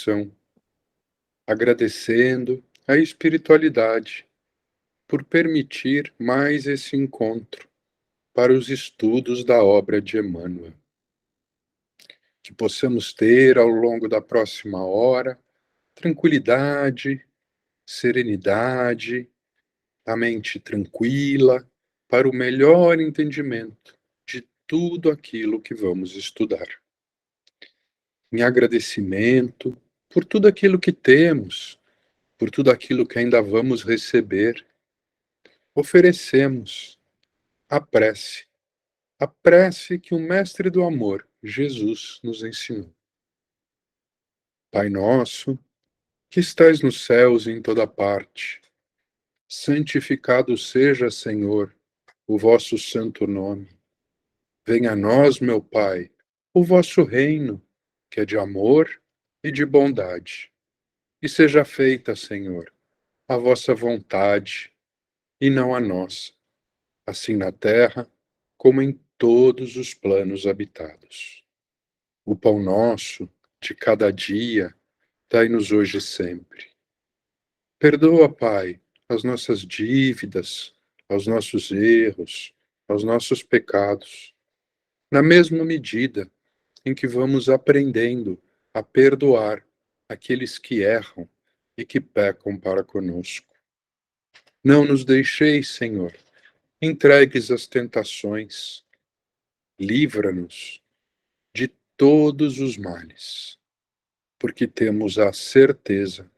reflexão, agradecendo a espiritualidade por permitir mais esse encontro para os estudos da obra de Emmanuel. Que possamos ter ao longo da próxima hora tranquilidade, serenidade, a mente tranquila, para o melhor entendimento de tudo aquilo que vamos estudar. Em agradecimento por tudo aquilo que temos, por tudo aquilo que ainda vamos receber, oferecemos a prece que o Mestre do Amor, Jesus, nos ensinou. Pai nosso, que estais nos céus e em toda parte, santificado seja, Senhor, o vosso santo nome. Venha a nós, meu Pai, o vosso reino, que é de amor e de bondade. E seja feita, Senhor, a vossa vontade, e não a nossa, assim na terra, como em todos os planos habitados. O pão nosso, de cada dia, dai-nos hoje e sempre. Perdoa, Pai, as nossas dívidas, aos nossos erros, aos nossos pecados, na mesma medida em que vamos aprendendo a perdoar aqueles que erram e que pecam para conosco. Não nos deixeis, Senhor, entregues às tentações. Livra-nos de todos os males, porque temos a certeza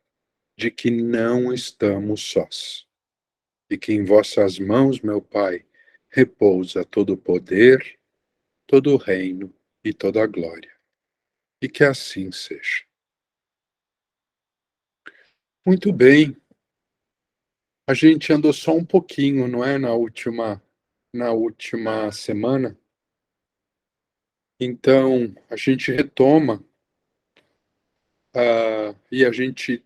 de que não estamos sós, e que em vossas mãos, meu Pai, repousa todo o poder, todo o reino e toda a glória. E que assim seja. Muito bem. A gente andou só um pouquinho, não é, na última semana. Então, a gente retoma, e a gente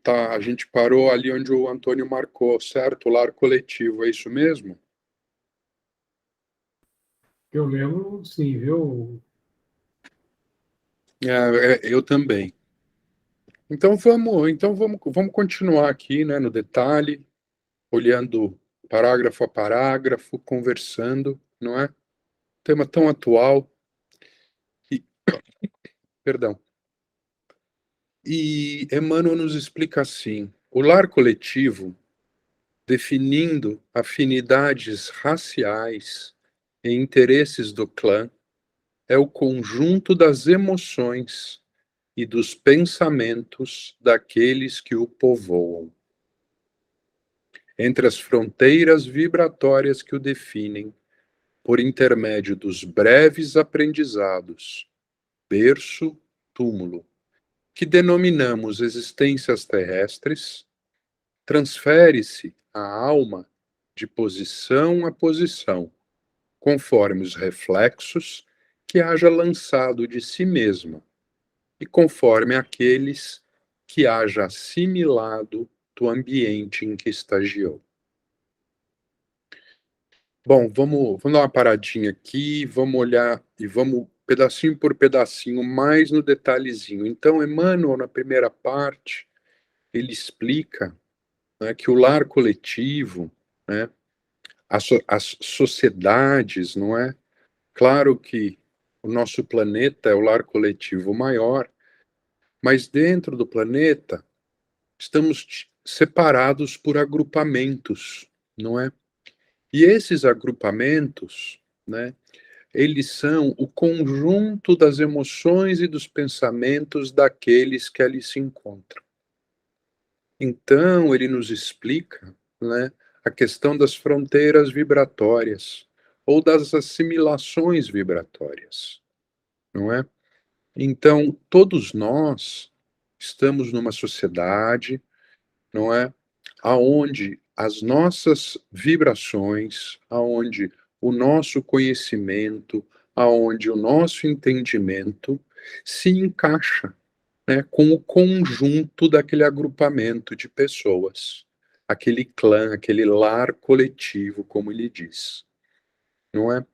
parou ali onde o Antônio marcou, certo? O lar coletivo, é isso mesmo? Eu lembro, sim, viu? Eu também. Então vamos continuar aqui, né, no detalhe, olhando parágrafo a parágrafo, conversando, não é? Tema tão atual. E, perdão. E Emmanuel nos explica assim: o lar coletivo, definindo afinidades raciais e interesses do clã, é o conjunto das emoções e dos pensamentos daqueles que o povoam. Entre as fronteiras vibratórias que o definem, por intermédio dos breves aprendizados, berço, túmulo, que denominamos existências terrestres, transfere-se a alma de posição a posição, conforme os reflexos que haja lançado de si mesma e conforme aqueles que haja assimilado do ambiente em que estagiou. Bom, vamos dar uma paradinha aqui, vamos olhar e vamos pedacinho por pedacinho, mais no detalhezinho. Então, Emmanuel, na primeira parte, ele explica, né, que o lar coletivo, né, as sociedades, não é? Claro que o nosso planeta é o lar coletivo maior, mas dentro do planeta estamos separados por agrupamentos, não é? E esses agrupamentos, né, eles são o conjunto das emoções e dos pensamentos daqueles que ali se encontram. Então, ele nos explica, né, a questão das fronteiras vibratórias ou das assimilações vibratórias, não é? Então, todos nós estamos numa sociedade, não é? Aonde as nossas vibrações, aonde o nosso conhecimento, aonde o nosso entendimento se encaixa, né, com o conjunto daquele agrupamento de pessoas, aquele clã, aquele lar coletivo, como ele diz, não é?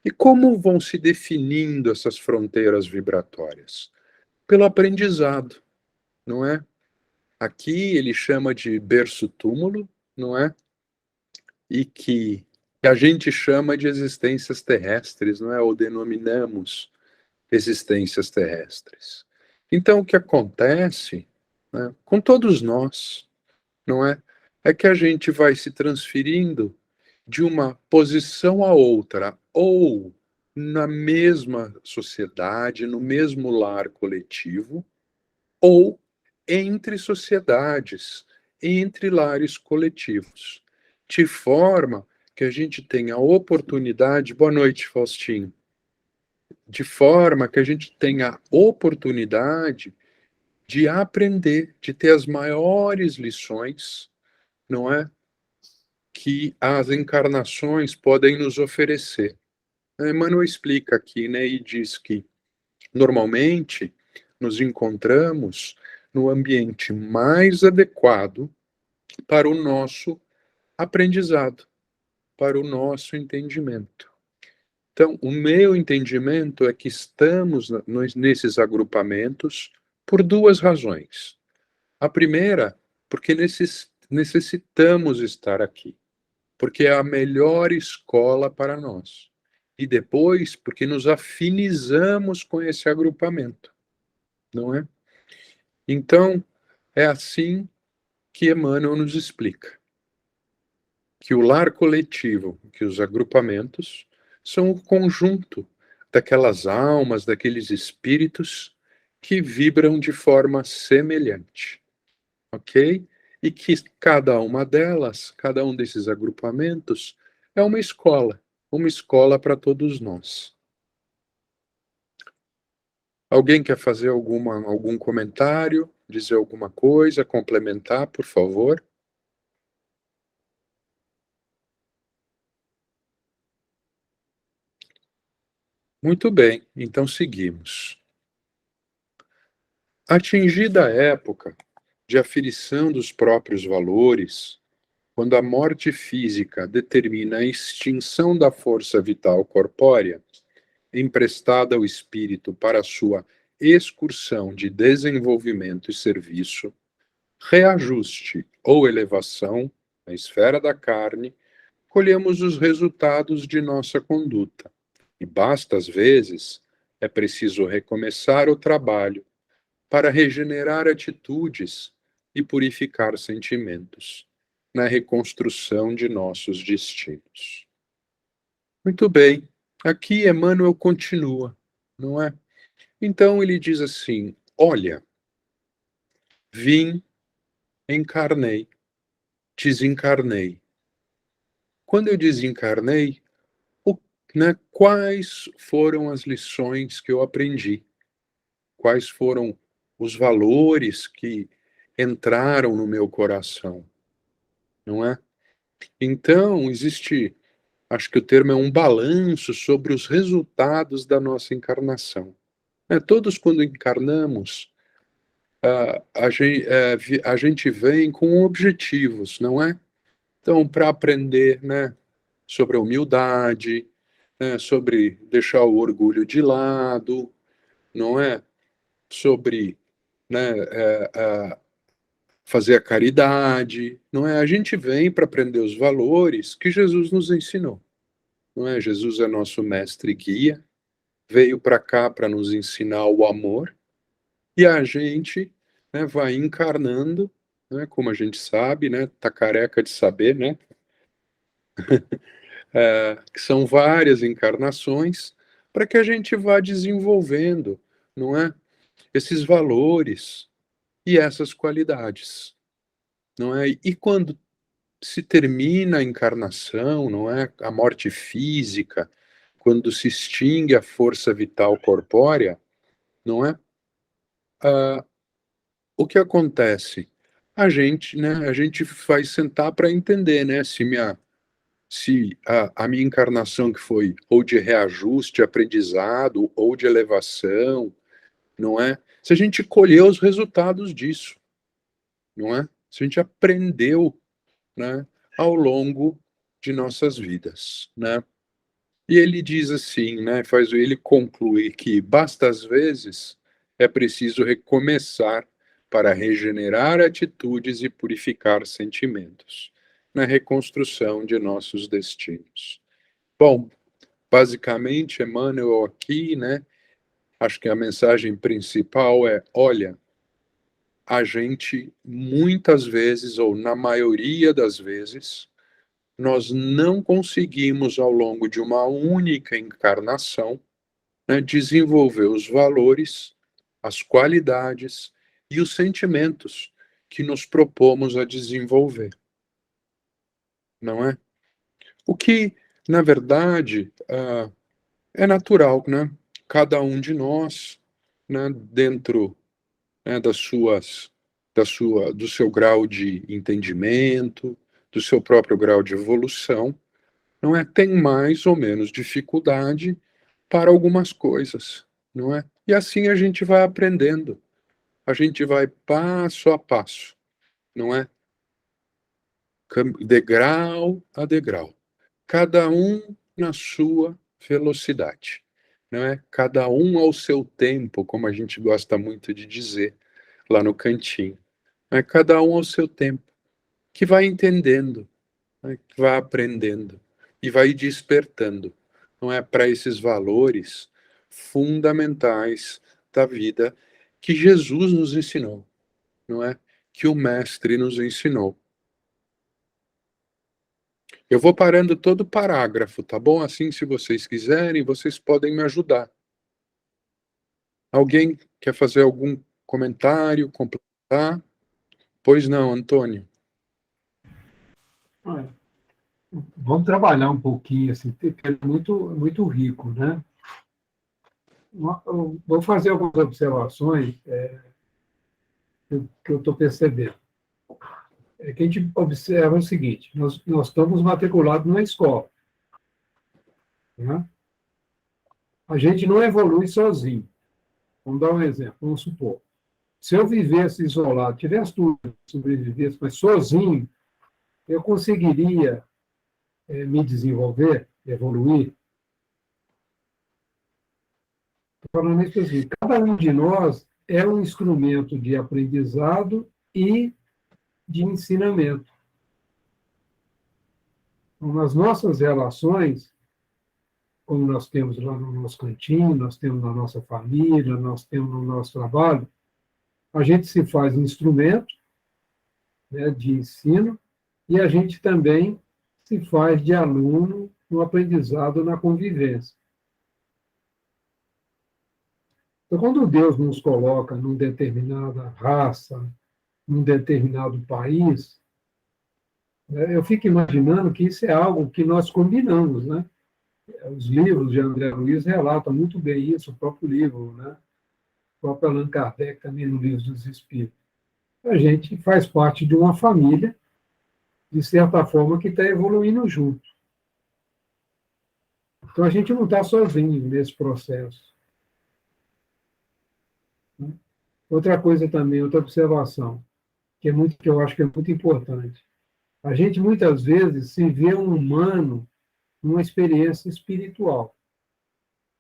E como vão se definindo essas fronteiras vibratórias? Pelo aprendizado. não é? Aqui ele chama de berço-túmulo, não é? E que a gente chama de existências terrestres, não é? Ou denominamos existências terrestres. Então, o que acontece, né, com todos nós, não é? É que a gente vai se transferindo de uma posição a outra, ou na mesma sociedade, no mesmo lar coletivo, ou entre sociedades, entre lares coletivos, de forma que a gente tenha a oportunidade. Boa noite, Faustinho. De forma que a gente tenha a oportunidade de aprender, de ter as maiores lições, não é? Que as encarnações podem nos oferecer. Emmanuel explica aqui, né, e diz que normalmente nos encontramos no ambiente mais adequado para o nosso aprendizado, para o nosso entendimento. Então, o meu entendimento é que estamos nesses agrupamentos por duas razões. A primeira, porque necessitamos estar aqui, porque é a melhor escola para nós. E depois, porque nos afinizamos com esse agrupamento, não é? Então, é assim que Emmanuel nos explica que o lar coletivo, que os agrupamentos, são o conjunto daquelas almas, daqueles espíritos que vibram de forma semelhante, ok? E que cada uma delas, cada um desses agrupamentos, é uma escola para todos nós. Alguém quer fazer algum comentário, dizer alguma coisa, complementar, por favor? Muito bem, então seguimos. Atingida a época de aferição dos próprios valores, quando a morte física determina a extinção da força vital corpórea, emprestada ao espírito para sua excursão de desenvolvimento e serviço, reajuste ou elevação na esfera da carne, colhemos os resultados de nossa conduta. E basta, às vezes, é preciso recomeçar o trabalho para regenerar atitudes e purificar sentimentos, na reconstrução de nossos destinos. Muito bem, aqui Emmanuel continua, não é? Então ele diz assim: olha, vim, encarnei, desencarnei. Quando eu desencarnei, o, né, quais foram as lições que eu aprendi? Quais foram os valores que entraram no meu coração? Não é? Então, existe, acho que o termo é um balanço sobre os resultados da nossa encarnação. Todos, quando encarnamos, a gente vem com objetivos, não é? Então, para aprender, né, sobre a humildade, né, sobre deixar o orgulho de lado, não é? Sobre, né, fazer a caridade, não é? A gente vem para aprender os valores que Jesus nos ensinou, não é? Jesus é nosso mestre e guia, veio para cá para nos ensinar o amor, e a gente, né, vai encarnando, né, como a gente sabe, né, tá careca de saber, né, que são várias encarnações, para que a gente vá desenvolvendo, não é? Esses valores e essas qualidades, não é? E quando se termina a encarnação, não é? A morte física, quando se extingue a força vital corpórea, não é? Ah, o que acontece? A gente, né? A gente vai sentar para entender, né? Se a minha encarnação que foi ou de reajuste, aprendizado, ou de elevação, não é? Se a gente colheu os resultados disso, não é? Se a gente aprendeu, né? Ao longo de nossas vidas, né? E ele diz assim, né, ele conclui que basta às vezes é preciso recomeçar para regenerar atitudes e purificar sentimentos, na reconstrução de nossos destinos. Bom, basicamente, Emmanuel aqui, né, acho que a mensagem principal é, olha, a gente muitas vezes, ou na maioria das vezes, nós não conseguimos ao longo de uma única encarnação, né, desenvolver os valores, as qualidades e os sentimentos que nos propomos a desenvolver, não é? O que, na verdade, é natural, né? Cada um de nós, né, dentro, né, do seu grau de entendimento, do seu próprio grau de evolução, não é? Tem mais ou menos dificuldade para algumas coisas, não é? E assim a gente vai aprendendo, a gente vai passo a passo, não é? Degrau a degrau, cada um na sua velocidade, não é? Cada um ao seu tempo, como a gente gosta muito de dizer lá no cantinho, é cada um ao seu tempo, que vai entendendo, né? Que vai aprendendo e vai despertando, não é, para esses valores fundamentais da vida que Jesus nos ensinou, não é? Que o mestre nos ensinou. Eu vou parando todo parágrafo, tá bom? Assim, se vocês quiserem, vocês podem me ajudar. Alguém quer fazer algum comentário, completar? Pois não, Antônio. Olha, vamos trabalhar um pouquinho, assim, porque é muito rico, né? Eu vou fazer algumas observações que eu estou percebendo. É que a gente observa o seguinte: nós estamos matriculados numa escola, né? A gente não evolui sozinho. Vamos dar um exemplo, vamos supor. Se eu vivesse isolado, tivesse tudo, sobrevivesse, mas sozinho, eu conseguiria me desenvolver, evoluir? Falando isso assim, cada um de nós é um instrumento de aprendizado e de ensinamento. Então, nas nossas relações, como nós temos lá no nosso cantinho, nós temos na nossa família, nós temos no nosso trabalho, a gente se faz instrumento, né, de ensino e a gente também se faz de aluno no aprendizado, na convivência. Então, quando Deus nos coloca numa determinada raça, num determinado país, eu fico imaginando que isso é algo que nós combinamos, né? Os livros de André Luiz relatam muito bem isso, o próprio livro, né? O próprio Allan Kardec também no Livro dos Espíritos. A gente faz parte de uma família, de certa forma, que está evoluindo junto. Então, a gente não está sozinho nesse processo. Outra coisa também, outra observação, que eu acho que é muito importante. A gente, muitas vezes, se vê um humano numa experiência espiritual.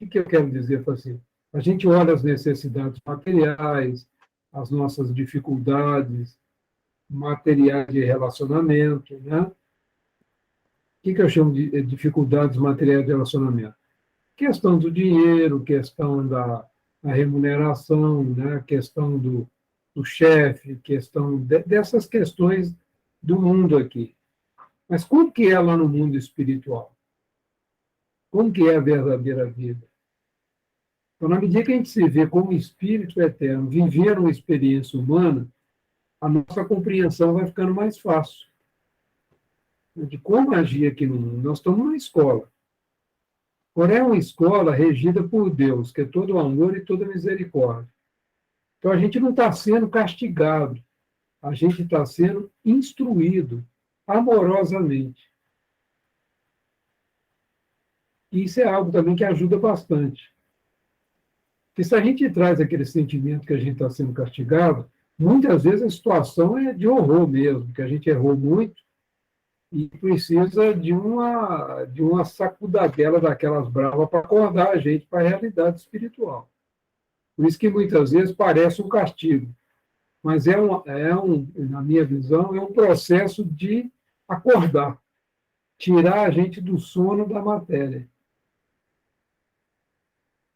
O que eu quero dizer assim? A gente olha as necessidades materiais, as nossas dificuldades materiais de relacionamento, né? O que eu chamo de dificuldades materiais de relacionamento? Questão do dinheiro, questão da remuneração, né? Questão do chefe, questão dessas questões do mundo aqui. Mas como que é lá no mundo espiritual? Como que é a verdadeira vida? Então, na medida que a gente se vê como espírito eterno, viver uma experiência humana, a nossa compreensão vai ficando mais fácil de como agir aqui no mundo. Nós estamos numa escola. Porém, é uma escola regida por Deus, que é todo amor e toda misericórdia. Então, a gente não está sendo castigado, a gente está sendo instruído amorosamente. E isso é algo também que ajuda bastante. Porque se a gente traz aquele sentimento que a gente está sendo castigado, muitas vezes a situação é de horror mesmo, que a gente errou muito e precisa de uma sacudadela daquelas bravas para acordar a gente para a realidade espiritual. Por isso que muitas vezes parece um castigo. mas na minha visão, é um processo de acordar, tirar a gente do sono da matéria.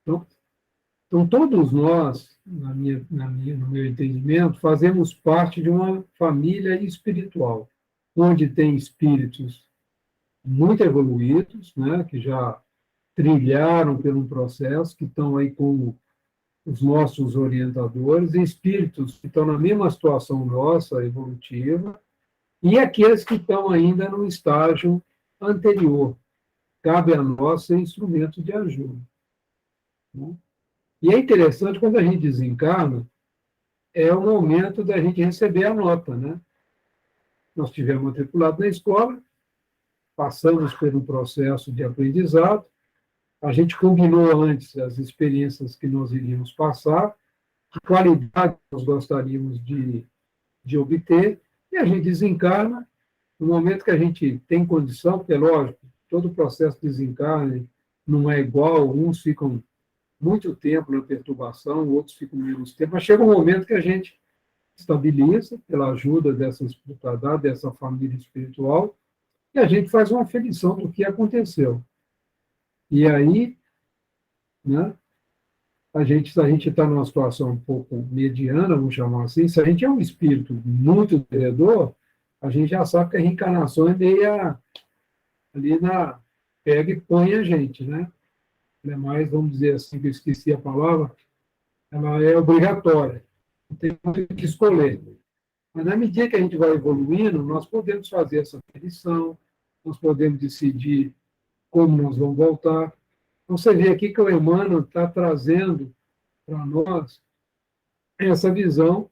Então todos nós, no meu entendimento, fazemos parte de uma família espiritual, onde tem espíritos muito evoluídos, né, que já trilharam por um processo, que estão aí como os nossos orientadores, e espíritos que estão na mesma situação nossa, evolutiva, e aqueles que estão ainda no estágio anterior. Cabe a nós ser instrumento de ajuda. Né? E é interessante, quando a gente desencarna, é o momento da gente receber a nota. Né? Nós tivemos matriculado na escola, passamos por um processo de aprendizado, a gente combinou antes as experiências que nós iríamos passar, que qualidade nós gostaríamos de obter, e a gente desencarna no momento que a gente tem condição, porque, lógico, todo o processo de desencarne não é igual, uns ficam muito tempo na perturbação, outros ficam menos tempo, mas chega um momento que a gente estabiliza, pela ajuda dessa espiritualidade, dessa família espiritual, e a gente faz uma aferição do que aconteceu. E aí, né, se a gente está numa situação um pouco mediana, vamos chamar assim, se a gente é um espírito muito credor, a gente já sabe que a reencarnação é meia ali pega e põe a gente, né? Ela é mais, vamos dizer assim, que eu esqueci a palavra, ela é obrigatória, não tem muito o que escolher. Mas na medida que a gente vai evoluindo, nós podemos fazer essa aferição, nós podemos decidir como nós vamos voltar. Então, você vê aqui que o Emmanuel está trazendo para nós essa visão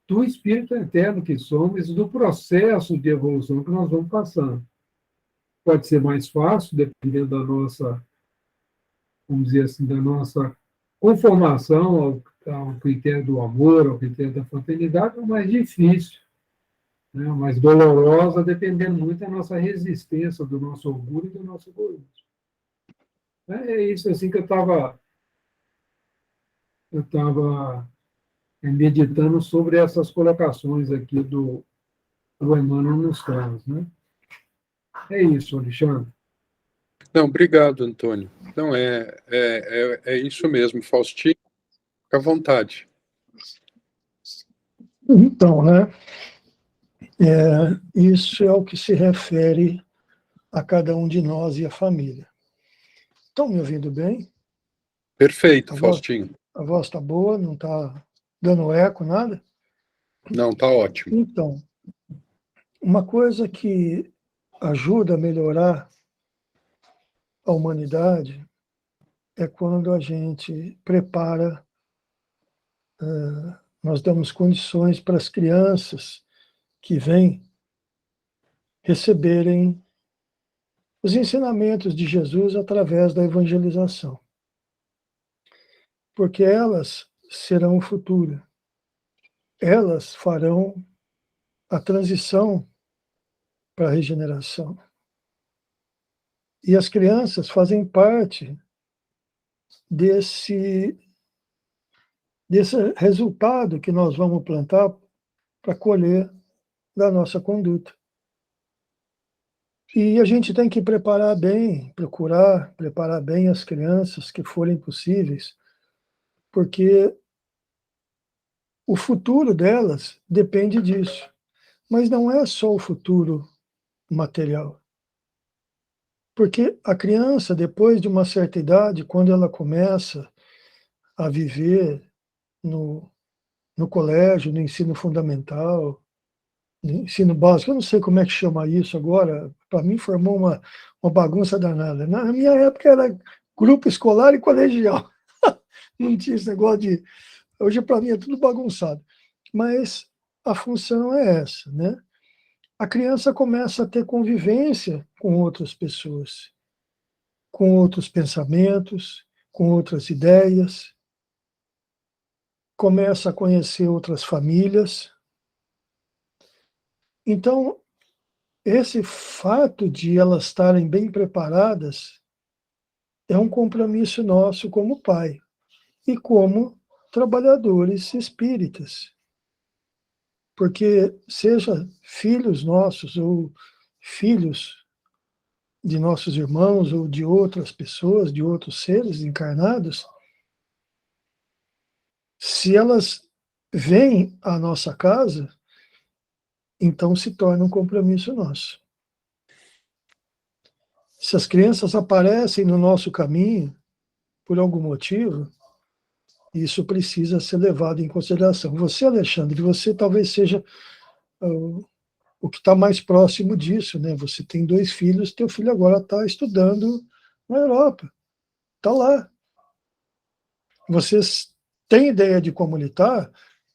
do espírito eterno que somos e do processo de evolução que nós vamos passando. Pode ser mais fácil, dependendo da nossa, vamos dizer assim, da nossa conformação ao critério do amor, ao critério da fraternidade, ou mais difícil, né? Mais dolorosa, dependendo muito da nossa resistência, do nosso orgulho e do nosso egoísmo. É isso assim que eu estava meditando sobre essas colocações aqui do Emmanuel nos traz, né? É isso, Alexandre. Não, obrigado, Antônio. Não, é isso mesmo, Faustinho, fica à vontade. Então, né? Isso é o que se refere a cada um de nós e a família. Estão me ouvindo bem? Perfeito, Faustinho. A voz está boa, não está dando eco, nada? Não, está ótimo. Então, uma coisa que ajuda a melhorar a humanidade é quando a gente prepara, nós damos condições para as crianças que vêm receberem os ensinamentos de Jesus através da evangelização. Porque elas serão o futuro. Elas farão a transição para a regeneração. E as crianças fazem parte desse resultado que nós vamos plantar para colher da nossa conduta. E a gente tem que preparar bem, procurar preparar bem as crianças que forem possíveis, porque o futuro delas depende disso. Mas não é só o futuro material. Porque a criança, depois de uma certa idade, quando ela começa a viver no colégio, no ensino fundamental, no ensino básico, eu não sei como é que chama isso agora, para mim formou uma bagunça danada. Na minha época era grupo escolar e colegial. Não tinha esse negócio de... Hoje, para mim, é tudo bagunçado. Mas a função é essa, né? A criança começa a ter convivência com outras pessoas, com outros pensamentos, com outras ideias, começa a conhecer outras famílias. Então, esse fato de elas estarem bem preparadas é um compromisso nosso como pai e como trabalhadores espíritas. porque seja filhos nossos ou filhos de nossos irmãos ou de outras pessoas, de outros seres encarnados, se elas vêm à nossa casa, então se torna um compromisso nosso. Se as crianças aparecem no nosso caminho, por algum motivo, isso precisa ser levado em consideração. Você, Alexandre, você talvez seja o que está mais próximo disso, né? Você tem 2 filhos, teu filho agora está estudando na Europa, está lá. Vocês têm ideia de como ele está,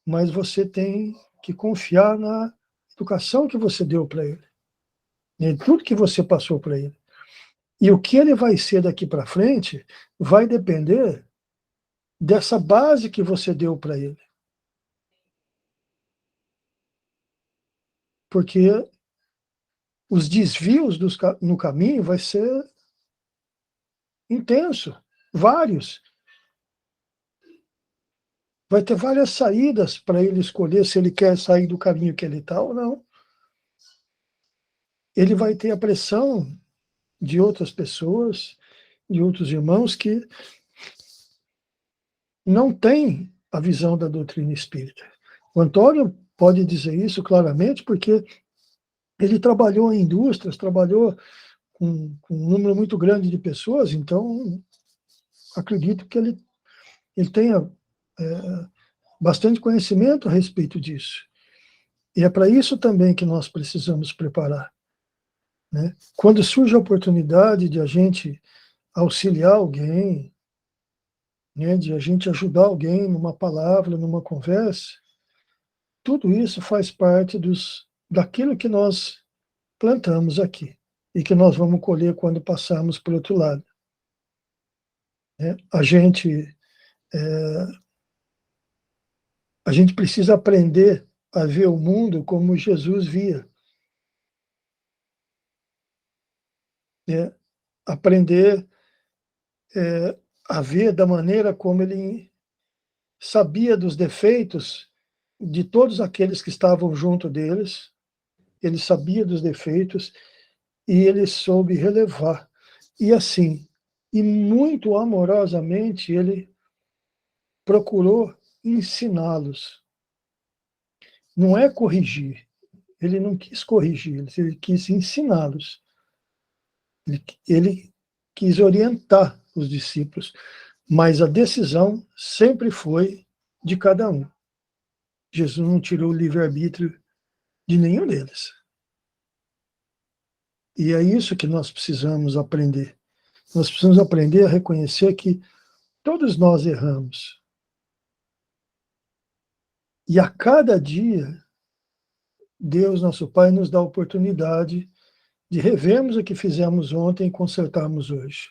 mas você tem que confiar na educação que você deu para ele, em tudo que você passou para ele. E o que ele vai ser daqui para frente vai depender dessa base que você deu para ele. Porque os desvios no caminho vai ser intenso, vários. Vai ter várias saídas para ele escolher se ele quer sair do caminho que ele está ou não. Ele vai ter a pressão de outras pessoas, de outros irmãos que não têm a visão da doutrina espírita. O Antônio pode dizer isso claramente porque ele trabalhou em indústrias, trabalhou com um número muito grande de pessoas, então acredito que ele tenha bastante conhecimento a respeito disso. E é para isso também que nós precisamos preparar, né? Quando surge a oportunidade de a gente auxiliar alguém, né, de a gente ajudar alguém numa palavra, numa conversa, tudo isso faz parte daquilo que nós plantamos aqui e que nós vamos colher quando passarmos para o outro lado. Né? A gente precisa aprender a ver o mundo como Jesus via. Né? Aprender a ver da maneira como ele sabia dos defeitos de todos aqueles que estavam junto deles, ele sabia dos defeitos e ele soube relevar. E assim, e muito amorosamente, ele procurou ensiná-los. Não é corrigir, ele não quis corrigi-los, ele quis ensiná-los. Ele quis orientar os discípulos, mas a decisão sempre foi de cada um. Jesus não tirou o livre-arbítrio de nenhum deles. E é isso que nós precisamos aprender. Nós precisamos aprender a reconhecer que todos nós erramos. E a cada dia, Deus, nosso Pai, nos dá a oportunidade de revermos o que fizemos ontem e consertarmos hoje.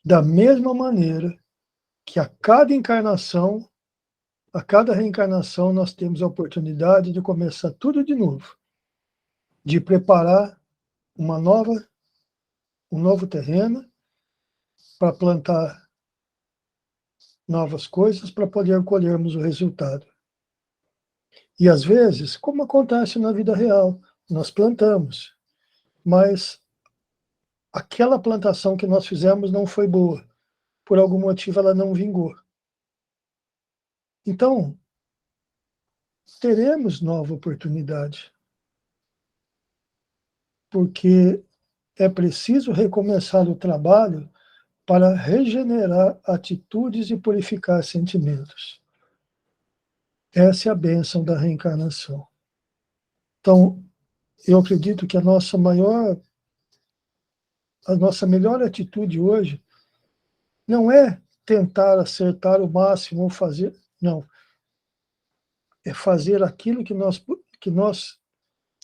Da mesma maneira que a cada encarnação, a cada reencarnação, nós temos a oportunidade de começar tudo de novo, de preparar um novo terreno para plantar novas coisas para poder colhermos o resultado. E às vezes, como acontece na vida real, nós plantamos, mas aquela plantação que nós fizemos não foi boa. Por algum motivo ela não vingou. Então, teremos nova oportunidade. Porque é preciso recomeçar o trabalho para regenerar atitudes e purificar sentimentos. Essa é a bênção da reencarnação. Então, eu acredito que a nossa melhor atitude hoje não é tentar acertar o máximo ou fazer, não. É fazer aquilo que nós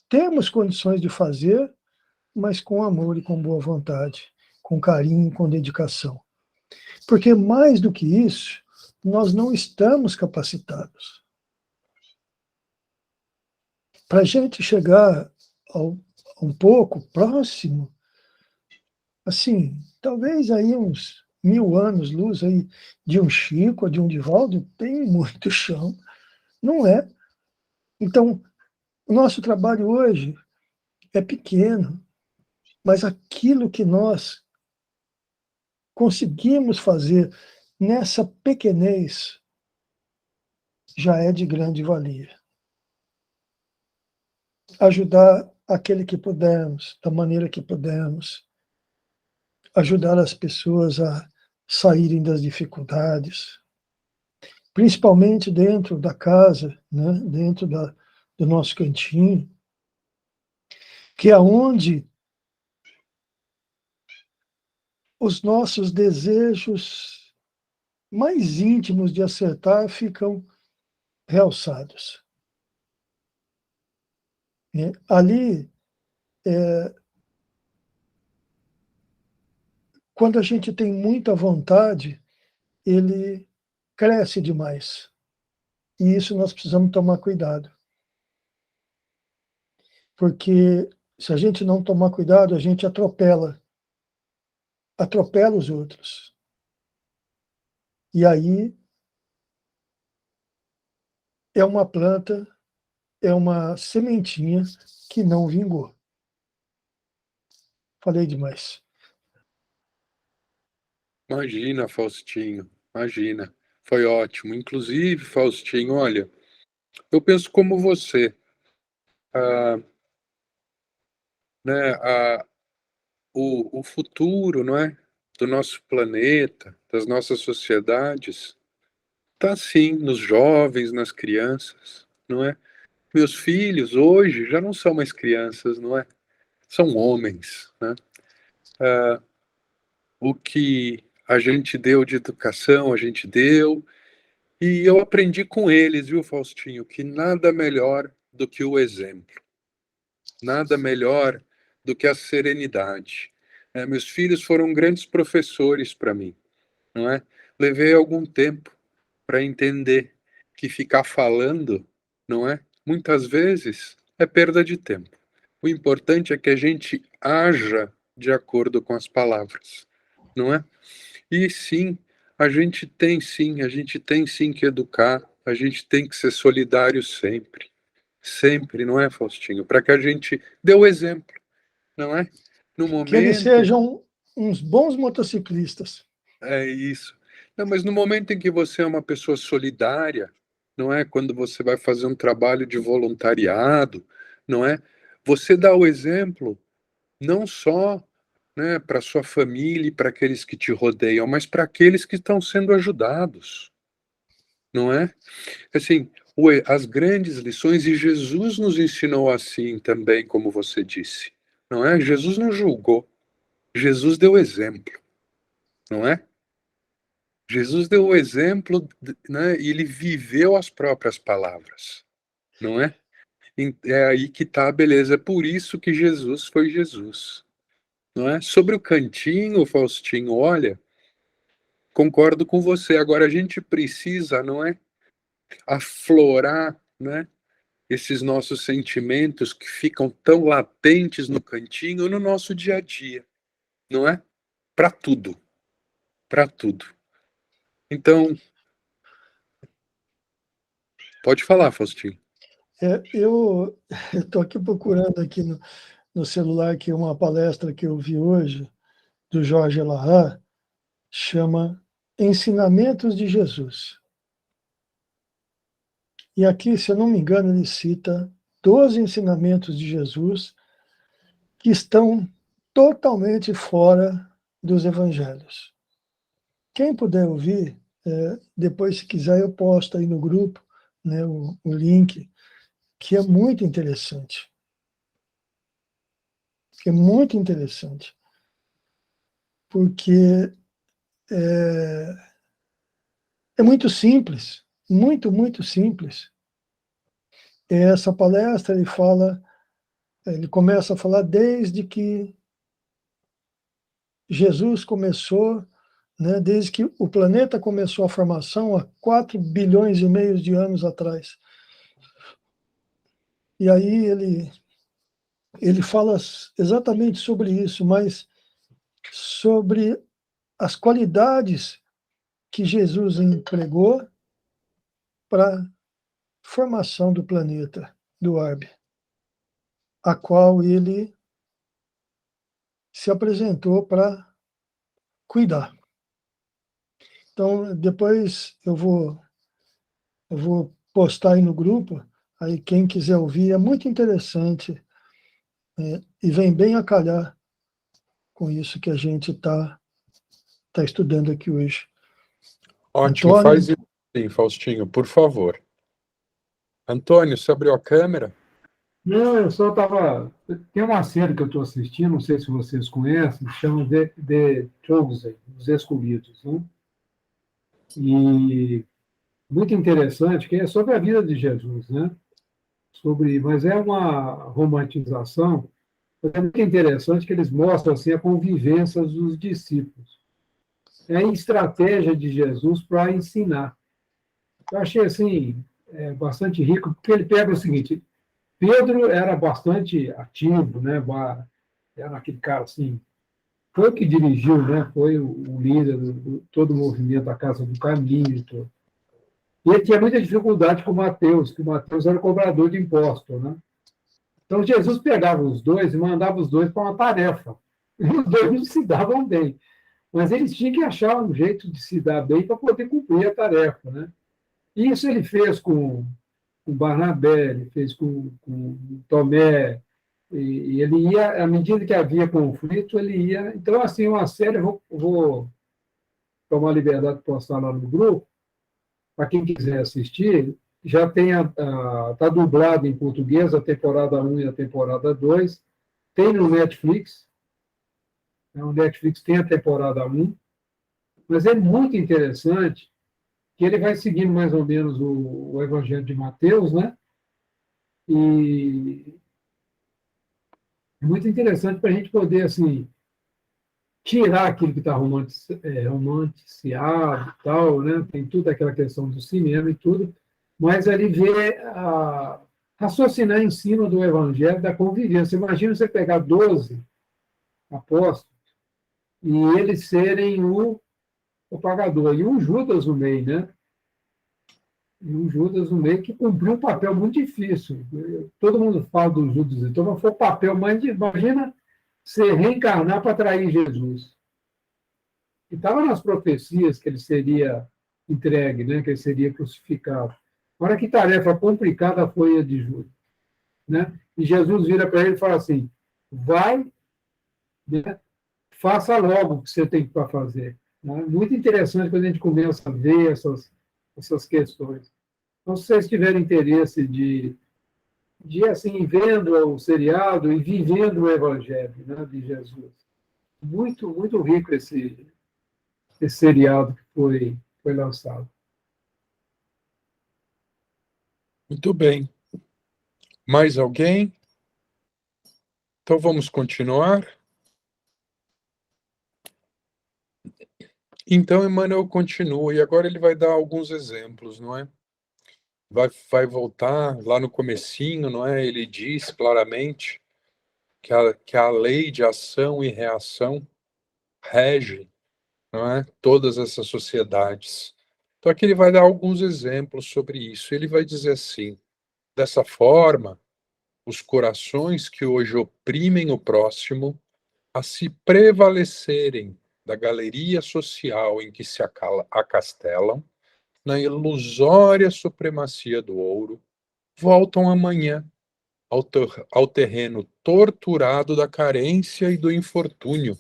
temos condições de fazer, mas com amor e com boa vontade, com carinho, com dedicação. Porque mais do que isso, nós não estamos capacitados. Para a gente chegar um pouco próximo, assim, talvez aí uns 1000 anos luz aí de um Chico, de um Divaldo, tem muito chão. Não é. Então, o nosso trabalho hoje é pequeno, mas aquilo que nós conseguimos fazer nessa pequenez já é de grande valia. Ajudar aquele que pudermos, da maneira que pudermos, ajudar as pessoas a saírem das dificuldades, principalmente dentro da casa, né? Dentro do nosso cantinho, que é onde os nossos desejos mais íntimos de acertar ficam realçados. Né? Ali, quando a gente tem muita vontade, ele cresce demais. E isso nós precisamos tomar cuidado. Porque se a gente não tomar cuidado, a gente atropela os outros. E aí é uma planta, é uma sementinha que não vingou. Falei demais. Imagina, Faustinho, imagina. Foi ótimo. Inclusive, Faustinho, olha, eu penso como você. Ah, né, o futuro, não é, do nosso planeta, das nossas sociedades, está sim nos jovens, nas crianças, não é? Meus filhos hoje já não são mais crianças, não é? São homens, né? O que a gente deu de educação, a gente deu, e eu aprendi com eles, viu, Faustinho, que nada melhor do que o exemplo, nada melhor do que a serenidade. Meus filhos foram grandes professores para mim, não é? Levei algum tempo para entender que ficar falando, não é? Muitas vezes é perda de tempo. O importante é que a gente haja de acordo com as palavras, não é? E sim, a gente tem sim que educar, a gente tem que ser solidário sempre. Sempre, não é, Faustinho? Para que a gente dê o exemplo, não é? No Que eles momento, sejam uns bons motociclistas. é isso. Não, mas no momento em que você é uma pessoa solidária, não é? Quando você vai fazer um trabalho de voluntariado, não é? Você dá o exemplo não só, né, para sua família e para aqueles que te rodeiam, mas para aqueles que estão sendo ajudados, não é? Assim, as grandes lições, e Jesus nos ensinou assim também, como você disse, não é? Jesus não julgou, Jesus deu exemplo, não é? Jesus deu o exemplo, né, e ele viveu as próprias palavras, não é? É aí que está a beleza, é por isso que Jesus foi Jesus, não é? Sobre o cantinho, Faustinho, olha, concordo com você, agora a gente precisa, não é? Aflorar, né? Esses nossos sentimentos que ficam tão latentes no cantinho no nosso dia a dia, não é? Para tudo, para tudo. Então, pode falar, Faustinho. Eu estou aqui procurando aqui no celular aqui uma palestra que eu vi hoje, do Jorge Lahar, chama Ensinamentos de Jesus. E aqui, se eu não me engano, ele cita 12 ensinamentos de Jesus que estão totalmente fora dos evangelhos. Quem puder ouvir, depois, se quiser, eu posto aí no grupo, né, o link, que é muito interessante. Que é muito interessante. Porque é muito simples, muito simples. Essa palestra ele começa a falar desde que Jesus começou, né, desde que o planeta começou a formação há 4 bilhões e meio de anos atrás. E aí ele fala exatamente sobre isso, mas sobre as qualidades que Jesus empregou para formação do planeta, do orbe, a qual ele se apresentou para cuidar. Então, depois eu vou postar aí no grupo, aí quem quiser ouvir, é muito interessante, e vem bem a calhar com isso que a gente tá estudando aqui hoje. Ótimo, Antônio? faz isso sim, Faustinho, por favor. Antônio, você abriu a câmera? Não, eu só estava. Tem uma série que eu estou assistindo, não sei se vocês conhecem, que chama The Chosen, Os Escolhidos, né? E muito interessante, que é sobre a vida de Jesus, né? Mas é uma romantização, mas é muito interessante que eles mostram assim, a convivência dos discípulos. É a estratégia de Jesus para ensinar. Eu achei assim, bastante rico, porque ele pega o seguinte: Pedro era bastante ativo, né? Era aquele cara assim, foi o que dirigiu, né? Foi o líder do todo o movimento da Casa do Caminho. Todo. E ele tinha muita dificuldade com Mateus, que o Mateus era cobrador de impostos, né? Então Jesus pegava os dois e mandava os dois para uma tarefa. E os dois não se davam bem, mas eles tinham que achar um jeito de se dar bem para poder cumprir a tarefa, né? E isso ele fez com Barnabé, ele fez com Tomé, e ele ia, à medida que havia conflito, ele ia. Então, assim, uma série, eu vou tomar a liberdade de postar lá no grupo, para quem quiser assistir, já tem está dublado em português a temporada 1 e a temporada 2, tem no Netflix, né, o Netflix tem a temporada 1, mas é muito interessante que ele vai seguindo mais ou menos o Evangelho de Mateus, né? E é muito interessante para a gente poder, assim, tirar aquilo que está romanticiado e tal, né? Tem tudo aquela questão do cinema e tudo, mas ali ver, raciocinar em cima do evangelho, da convivência. Imagina você pegar 12 apóstolos e eles serem o pagador, e um Judas no meio, né? E um Judas no meio que cumpriu um papel muito difícil. Todo mundo fala do Judas, então, mas foi o papel mais. Imagina você reencarnar para atrair Jesus. E estava nas profecias que ele seria entregue, né? Que ele seria crucificado. Olha que tarefa complicada foi a de Judas. Né? E Jesus vira para ele e fala assim: vai, né? Faça logo o que você tem para fazer. Né? Muito interessante quando a gente começa a ver essas questões. Então, se vocês tiverem interesse de assim, vendo o seriado e vivendo o Evangelho, né, de Jesus. Muito, muito rico esse seriado que foi lançado. Muito bem. Mais alguém? Então vamos continuar? Então Emmanuel continua, e agora ele vai dar alguns exemplos, não é? Vai voltar lá no comecinho, não é? Ele diz claramente que a lei de ação e reação rege, não é? Todas essas sociedades. Então aqui ele vai dar alguns exemplos sobre isso. Ele vai dizer assim: dessa forma, os corações que hoje oprimem o próximo, a se prevalecerem da galeria social em que se acastelam, na ilusória supremacia do ouro, voltam amanhã ao terreno torturado da carência e do infortúnio,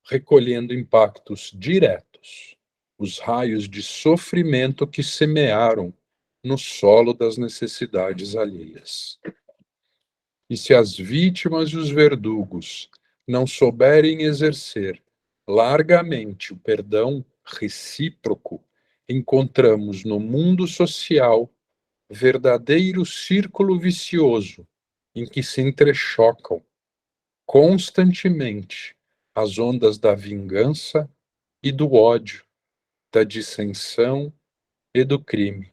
recolhendo impactos diretos, os raios de sofrimento que semearam no solo das necessidades alheias. E se as vítimas e os verdugos não souberem exercer largamente o perdão recíproco, encontramos no mundo social verdadeiro círculo vicioso em que se entrechocam constantemente as ondas da vingança e do ódio, da dissensão e do crime,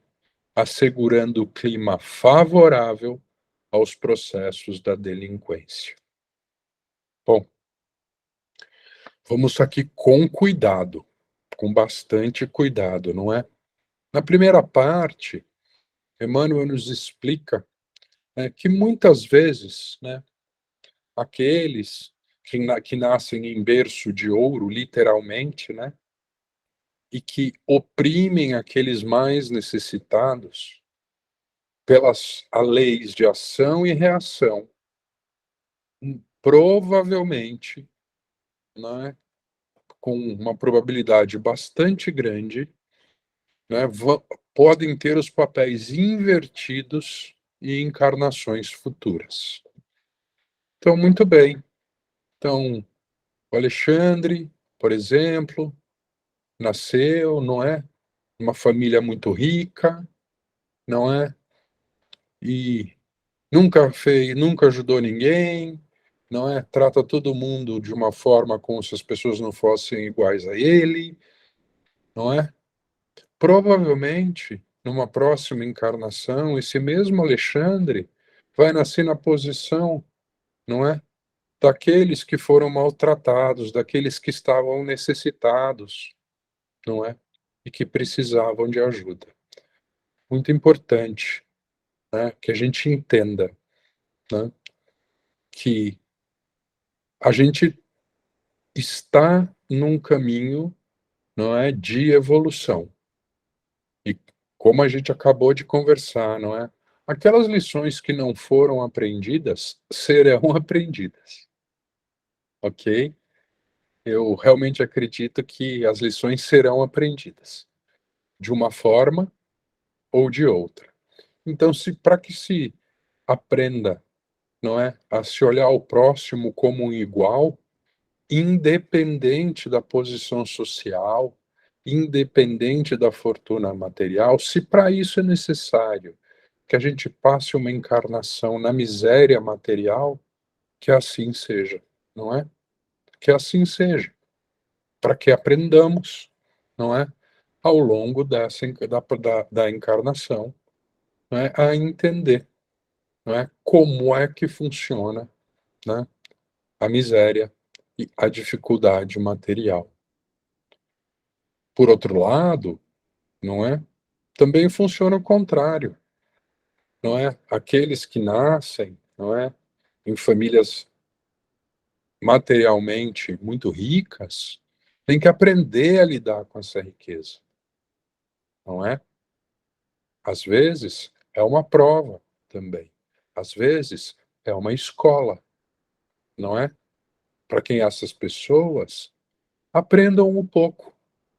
assegurando o clima favorável aos processos da delinquência. Bom, vamos aqui com cuidado, com bastante cuidado, não é? Na primeira parte, Emmanuel nos explica que muitas vezes, né, aqueles que nascem em berço de ouro, literalmente, né, e que oprimem aqueles mais necessitados pelas leis de ação e reação, provavelmente, né, com uma probabilidade bastante grande, né, podem ter os papéis invertidos em encarnações futuras. Então, muito bem. Então, o Alexandre, por exemplo, nasceu, não é? Uma família muito rica, não é? E nunca ajudou ninguém, não é? Trata todo mundo de uma forma como se as pessoas não fossem iguais a ele, não é? Provavelmente, numa próxima encarnação, esse mesmo Alexandre vai nascer na posição, não é? Daqueles que foram maltratados, daqueles que estavam necessitados, não é? E que precisavam de ajuda. Muito importante, né, que a gente entenda, né, que a gente está num caminho, não é, de evolução. E como a gente acabou de conversar, não é? Aquelas lições que não foram aprendidas serão aprendidas, ok? Eu realmente acredito que as lições serão aprendidas de uma forma ou de outra. Então, se para que se aprenda, não é, a se olhar o próximo como um igual, independente da posição social, independente da fortuna material, se para isso é necessário que a gente passe uma encarnação na miséria material, que assim seja, não é? Que assim seja, para que aprendamos, não é? Ao longo da encarnação, não é? A entender, não é? Como é que funciona, né? A miséria e a dificuldade material. Por outro lado, não é? Também funciona o contrário, não é? Aqueles que nascem, não é? Em famílias materialmente muito ricas, têm que aprender a lidar com essa riqueza, não é? Às vezes é uma prova também. Às vezes é uma escola, não é? Para que essas pessoas aprendam um pouco,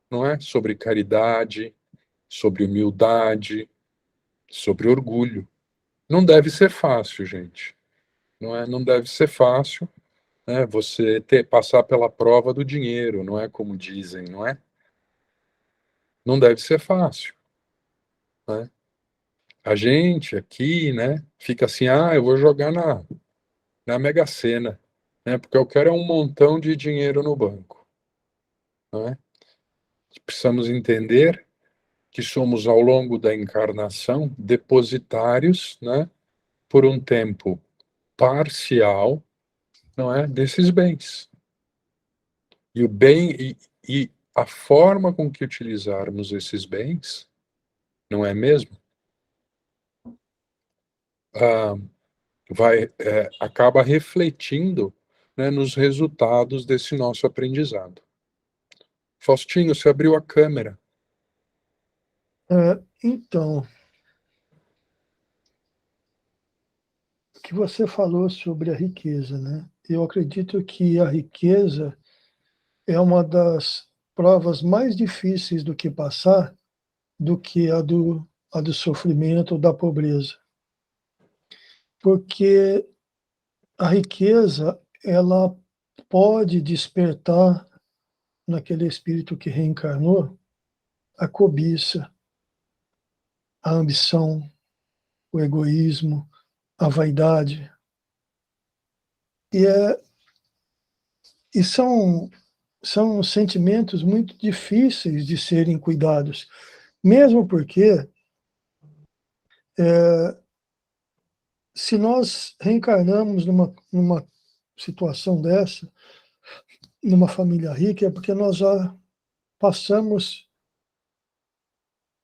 não é? Sobre caridade, sobre humildade, sobre orgulho. Não deve ser fácil, gente. Não é? Não deve ser fácil, né? Você passar pela prova do dinheiro, não é como dizem, não é? Não deve ser fácil, né? A gente aqui, né, fica assim, eu vou jogar na Mega Sena, né? Porque eu quero um montão de dinheiro no banco, não é? Precisamos entender que somos ao longo da encarnação depositários, né, por um tempo parcial, não é, desses bens. E o bem e a forma com que utilizarmos esses bens, não é mesmo? Ah, acaba refletindo, né, nos resultados desse nosso aprendizado. Faustinho, você abriu a câmera. Então, o que você falou sobre a riqueza, né? Eu acredito que a riqueza é uma das provas mais difíceis do que passar do que a do sofrimento ou da pobreza. Porque a riqueza, ela pode despertar naquele espírito que reencarnou a cobiça, a ambição, o egoísmo, a vaidade. E, são sentimentos muito difíceis de serem cuidados, mesmo porque se nós reencarnamos numa situação dessa, numa família rica, é porque nós já passamos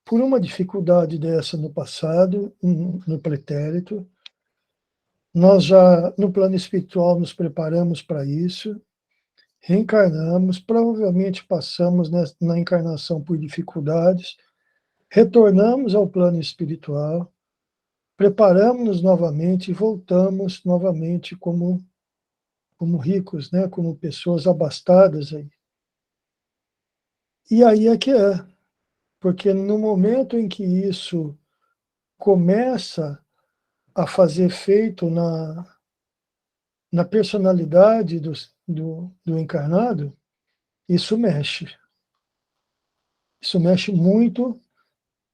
por uma dificuldade dessa no passado, no pretérito. Nós já, no plano espiritual, nos preparamos para isso, reencarnamos, provavelmente passamos na encarnação por dificuldades, retornamos ao plano espiritual, preparamos-nos novamente e voltamos novamente como ricos, né? Como pessoas abastadas aí. E aí é que é, porque no momento em que isso começa a fazer efeito na personalidade do encarnado, isso mexe. Isso mexe muito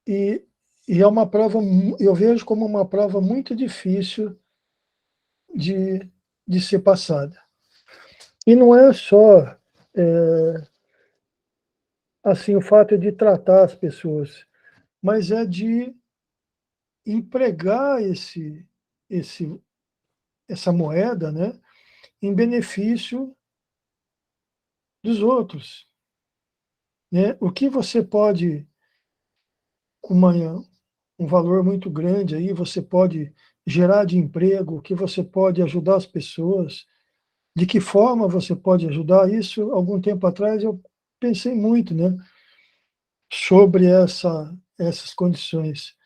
e é uma prova, eu vejo como uma prova muito difícil de ser passada. E não é só assim o fato de tratar as pessoas, mas é de empregar essa moeda, né, em benefício dos outros, né? O que você pode, com um valor muito grande aí, você pode gerar de emprego, o que você pode ajudar as pessoas, de que forma você pode ajudar isso? Algum tempo atrás eu pensei muito, né, sobre essas condições,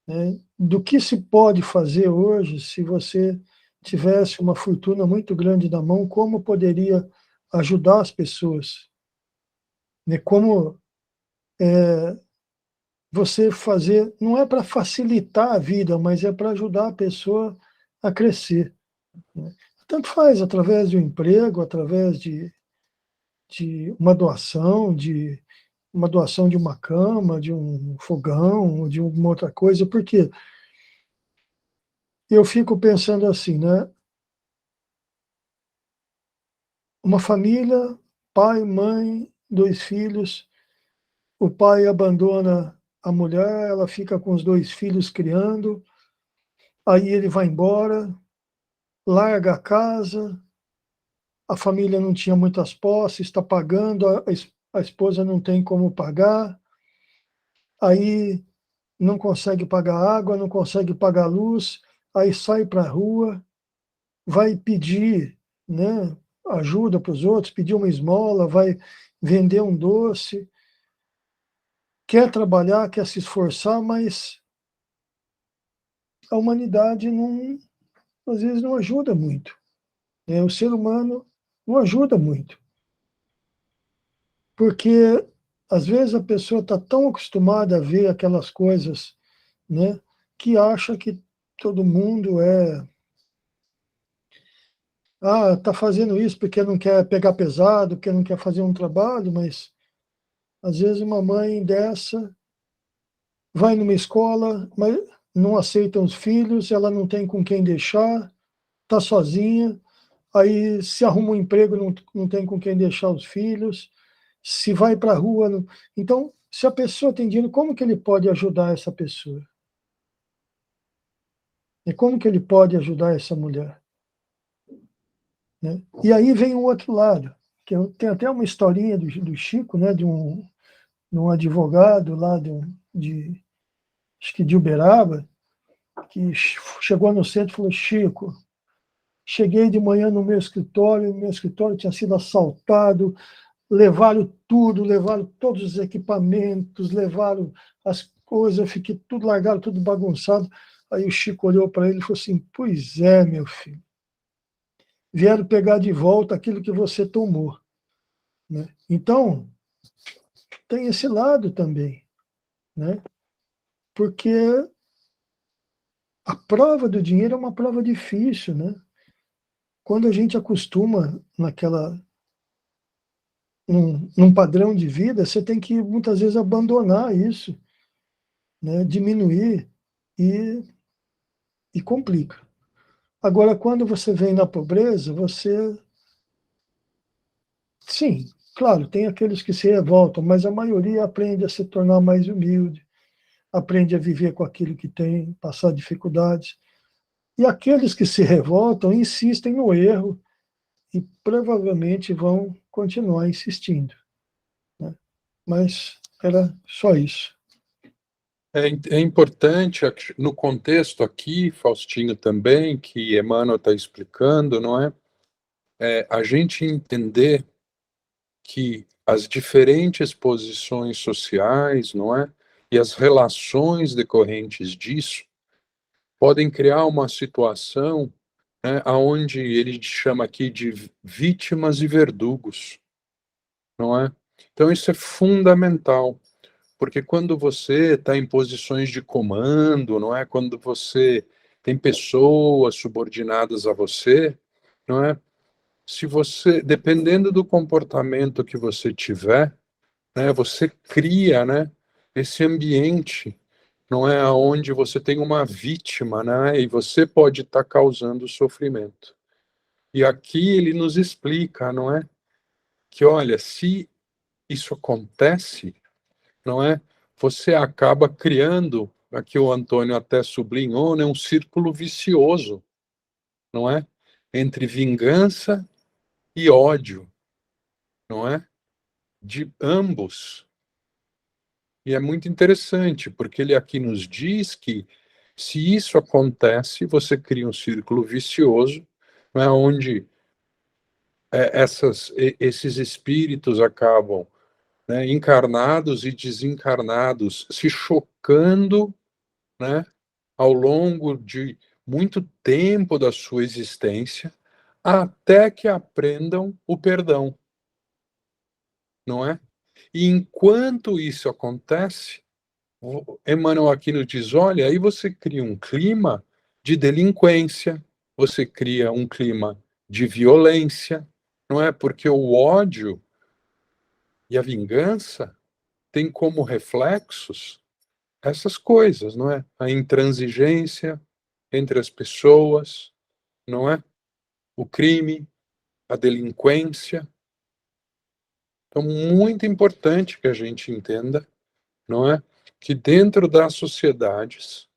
né? Do que se pode fazer hoje se você tivesse uma fortuna muito grande na mão, como poderia ajudar as pessoas, né? Como você fazer, não é para facilitar a vida, mas é para ajudar a pessoa a crescer, né? Tanto faz através de um emprego, através de uma doação de uma cama, de um fogão, de alguma outra coisa, porque eu fico pensando assim, né? Uma família, pai, mãe, 2 filhos, o pai abandona a mulher, ela fica com os 2 filhos criando, aí ele vai embora, larga a casa, a família não tinha muitas posses, está pagando, a esposa não tem como pagar, aí não consegue pagar água, não consegue pagar luz, aí sai para a rua, vai pedir, né, ajuda para os outros, pedir uma esmola, vai vender um doce, quer trabalhar, quer se esforçar, mas a humanidade não, às vezes não ajuda muito, né? O ser humano não ajuda muito, porque às vezes a pessoa está tão acostumada a ver aquelas coisas, né, que acha que todo mundo está fazendo isso porque não quer pegar pesado, porque não quer fazer um trabalho, mas às vezes uma mãe dessa vai numa escola, mas não aceita os filhos, ela não tem com quem deixar, está sozinha, aí se arruma um emprego, não tem com quem deixar os filhos, se vai para a rua. Não... Então, se a pessoa tem dinheiro, como que ele pode ajudar essa pessoa? E como que ele pode ajudar essa mulher? Né? E aí vem o outro lado, que tem até uma historinha do Chico, né, de um advogado lá acho que de Uberaba, que chegou no centro e falou: Chico, cheguei de manhã no meu escritório tinha sido assaltado, levaram tudo, levaram todos os equipamentos, levaram as coisas, eu fiquei tudo largado, tudo bagunçado. Aí o Chico olhou para ele e falou assim: pois é, meu filho, vieram pegar de volta aquilo que você tomou, né? Então, tem esse lado também, né? Porque a prova do dinheiro é uma prova difícil, né? Quando a gente acostuma num padrão de vida, você tem que muitas vezes abandonar isso, né? Diminuir e, e complica. Agora, quando você vem na pobreza, sim, claro, tem aqueles que se revoltam, mas a maioria aprende a se tornar mais humilde, aprende a viver com aquilo que tem, passar dificuldades. E aqueles que se revoltam insistem no erro e provavelmente vão continuar insistindo, né? Mas era só isso. É importante, no contexto aqui, Faustinho também, que Emmanuel está explicando, não é? A gente entender que as diferentes posições sociais, não é? E as relações decorrentes disso podem criar uma situação, né, onde ele chama aqui de vítimas e verdugos, não é? Então isso é fundamental, porque quando você está em posições de comando, não é? Quando você tem pessoas subordinadas a você, não é? Se você, dependendo do comportamento que você tiver, né, você cria, né, esse ambiente, não é, onde você tem uma vítima, né, e você pode estar causando sofrimento. E aqui ele nos explica, não é, que olha, se isso acontece, não é, você acaba criando, aqui o Antônio até sublinhou, né, um círculo vicioso, não é, entre vingança e ódio, não é, de ambos. E é muito interessante, porque ele aqui nos diz que, se isso acontece, você cria um círculo vicioso, né, onde esses espíritos acabam, né, encarnados e desencarnados se chocando, né, ao longo de muito tempo da sua existência, até que aprendam o perdão, não é? E enquanto isso acontece, o Emmanuel Aquino diz: olha, aí você cria um clima de delinquência, você cria um clima de violência, não é? Porque o ódio e a vingança têm como reflexos essas coisas, não é? A intransigência entre as pessoas, não é? O crime, a delinquência. Então, muito importante que a gente entenda, não é? Que dentro das sociedades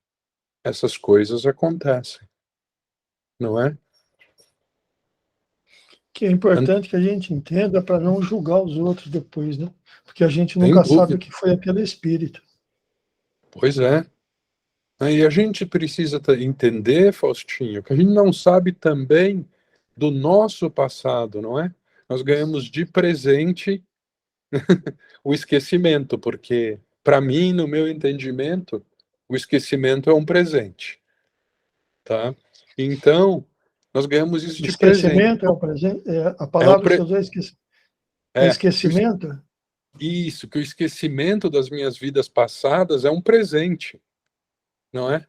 essas coisas acontecem, não é? Que é importante que a gente entenda para não julgar os outros depois, né? Porque a gente Sem nunca sabe o dúvida. que foi aquele espírito. Pois é. E a gente precisa entender, Faustinho, que a gente não sabe também do nosso passado, não é? Nós ganhamos de presente o esquecimento, porque, para mim, no meu entendimento, o esquecimento é um presente, tá? Então, nós ganhamos isso de presente. Esquecimento é o presente, a É um palavra que você usou é é, esquecimento? isso, que o esquecimento das minhas vidas passadas é um presente, não é?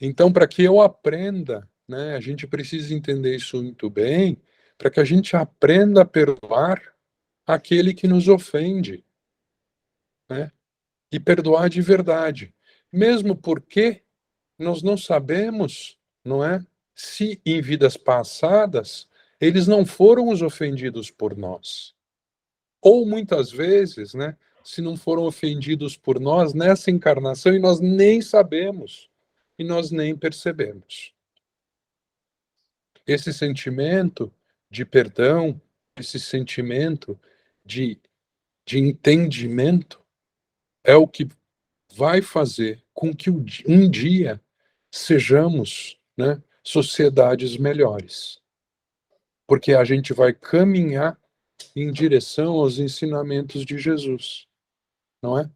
Então, para que eu aprenda, né, a gente precisa entender isso muito bem, para que a gente aprenda a perdoar aquele que nos ofende, né? E perdoar de verdade. Mesmo porque nós não sabemos, não é? Se em vidas passadas eles não foram os ofendidos por nós. Ou muitas vezes, né, se não foram ofendidos por nós nessa encarnação e nós nem sabemos, e nós nem percebemos. Esse sentimento de perdão, esse sentimento de, de entendimento, é o que vai fazer com que um dia sejamos, né, sociedades melhores. Porque a gente vai caminhar em direção aos ensinamentos de Jesus, não é?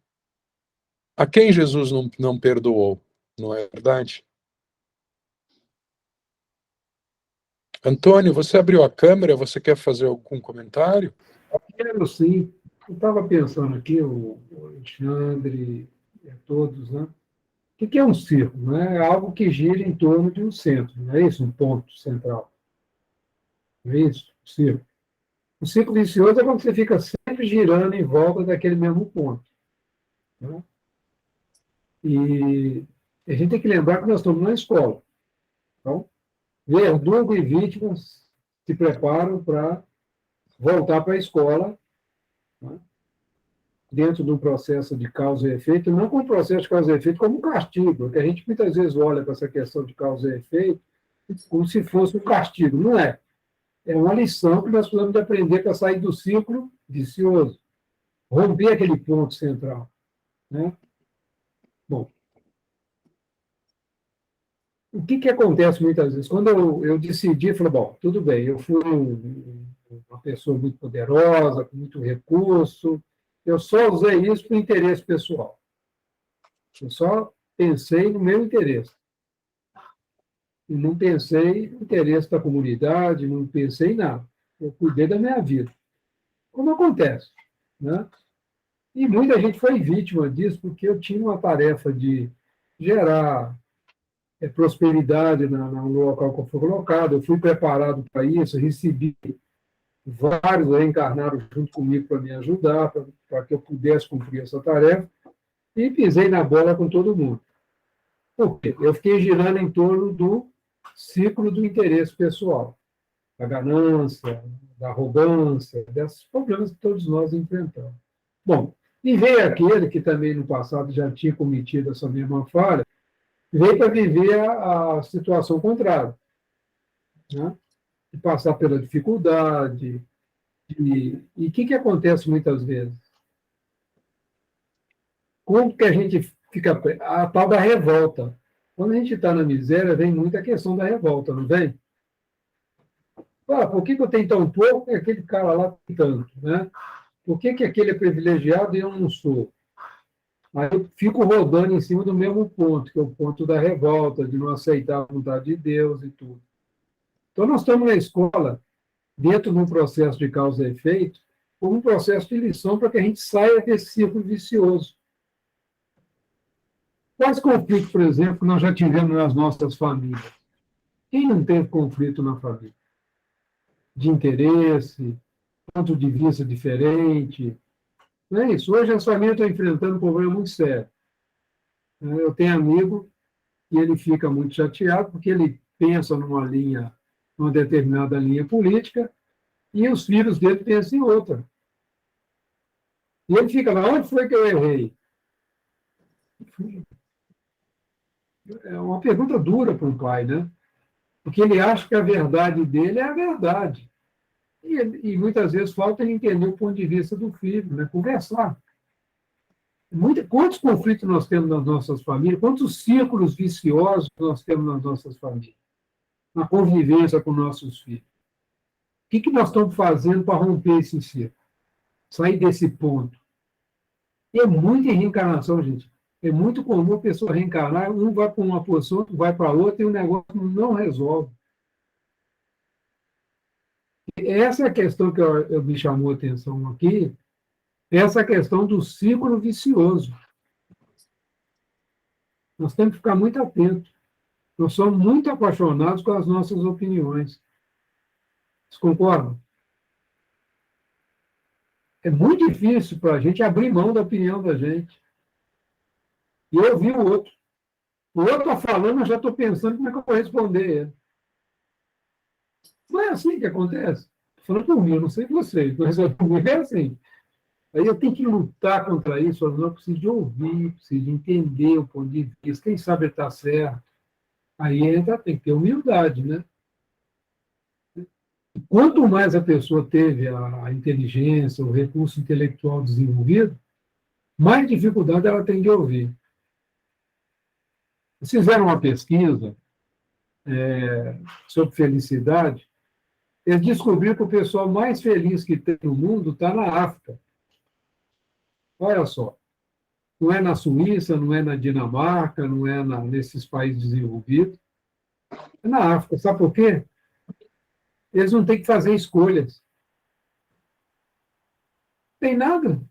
A quem Jesus não perdoou, não é verdade? Antônio, você abriu a câmera, você quer fazer algum comentário? Quero sim. Eu estava pensando aqui, o Alexandre, todos, né? O que é um círculo? Né? É algo que gira em torno de um centro, não é isso? Um ponto central. Não é isso? O círculo. O círculo vicioso é quando você fica sempre girando em volta daquele mesmo ponto. Né? E a gente tem que lembrar que nós estamos na escola. Então, verdugo e vítimas se preparam para voltar para a escola, né? Dentro de um processo de causa e efeito, não como processo de causa e efeito, como um castigo, porque a gente muitas vezes olha para essa questão de causa e efeito como se fosse um castigo. Não é. É uma lição que nós precisamos de aprender para sair do ciclo vicioso, romper aquele ponto central. Né? Bom, o que acontece muitas vezes? Quando eu decidi, falei, bom, tudo bem, eu fui uma pessoa muito poderosa, com muito recurso, eu só usei isso para interesse pessoal. Eu só pensei no meu interesse. E não pensei no interesse da comunidade, não pensei em nada. Eu cuidei da minha vida. Como acontece, né? E muita gente foi vítima disso, porque eu tinha uma tarefa de gerar prosperidade no local que eu fui colocado. Eu fui preparado para isso, recebi vários reencarnaram junto comigo para me ajudar, para que eu pudesse cumprir essa tarefa, e pisei na bola com todo mundo. Por quê? Eu fiquei girando em torno do ciclo do interesse pessoal, da ganância, da arrogância, desses problemas que todos nós enfrentamos. Bom, e veio aquele que também no passado já tinha cometido essa mesma falha, veio para viver a situação contrária, né? De passar pela dificuldade. E o que acontece muitas vezes? Como que a gente fica. A tal da revolta. Quando a gente está na miséria, vem muita questão da revolta, não vem? Ah, por que eu tenho tão pouco e aquele cara lá tem tanto, né? Por que aquele é privilegiado e eu não sou? Aí eu fico rodando em cima do mesmo ponto, que é o ponto da revolta, de não aceitar a vontade de Deus e tudo. Então, nós estamos na escola, dentro de um processo de causa e efeito, como um processo de lição para que a gente saia desse círculo vicioso. Quais conflitos, por exemplo, nós já tivemos nas nossas famílias? Quem não teve conflito na família? De interesse, ponto de vista diferente. Não é isso. Hoje as famílias estão enfrentando um problema muito sério. Eu tenho amigo e ele fica muito chateado porque ele pensa numa determinada linha política, e os filhos dele pensam em outra. E ele fica lá, onde foi que eu errei? É uma pergunta dura para um pai, né? Porque ele acha que a verdade dele é a verdade. E muitas vezes falta ele entender o ponto de vista do filho, né? Conversar. Quantos conflitos nós temos nas nossas famílias, quantos círculos viciosos nós temos nas nossas famílias, na convivência com nossos filhos. O que nós estamos fazendo para romper esse círculo? Sair desse ponto. E é muita reencarnação, gente. É muito comum a pessoa reencarnar, um vai para uma posição, outro vai para outra, e o negócio não resolve. Essa é a questão que me chamou a atenção aqui, essa questão do ciclo vicioso. Nós temos que ficar muito atentos. Nós somos muito apaixonados com as nossas opiniões. Vocês concordam? É muito difícil para a gente abrir mão da opinião da gente. E eu vi o outro. O outro está falando, eu já estou pensando como é que eu vou responder ele. Não é assim que acontece. Estou falando por mim, eu não sei vocês, mas comigo é assim. Aí eu tenho que lutar contra isso, eu não preciso de ouvir, preciso de entender o ponto de vista, quem sabe está certo. Aí entra, tem que ter humildade, né? Quanto mais a pessoa teve a inteligência, o recurso intelectual desenvolvido, mais dificuldade ela tem de ouvir. Eles fizeram uma pesquisa sobre felicidade, eles descobriram que o pessoal mais feliz que tem no mundo está na África. Olha só, não é na Suíça, não é na Dinamarca, não é nesses países desenvolvidos, é na África. Sabe por quê? Eles não têm que fazer escolhas. Não tem nada.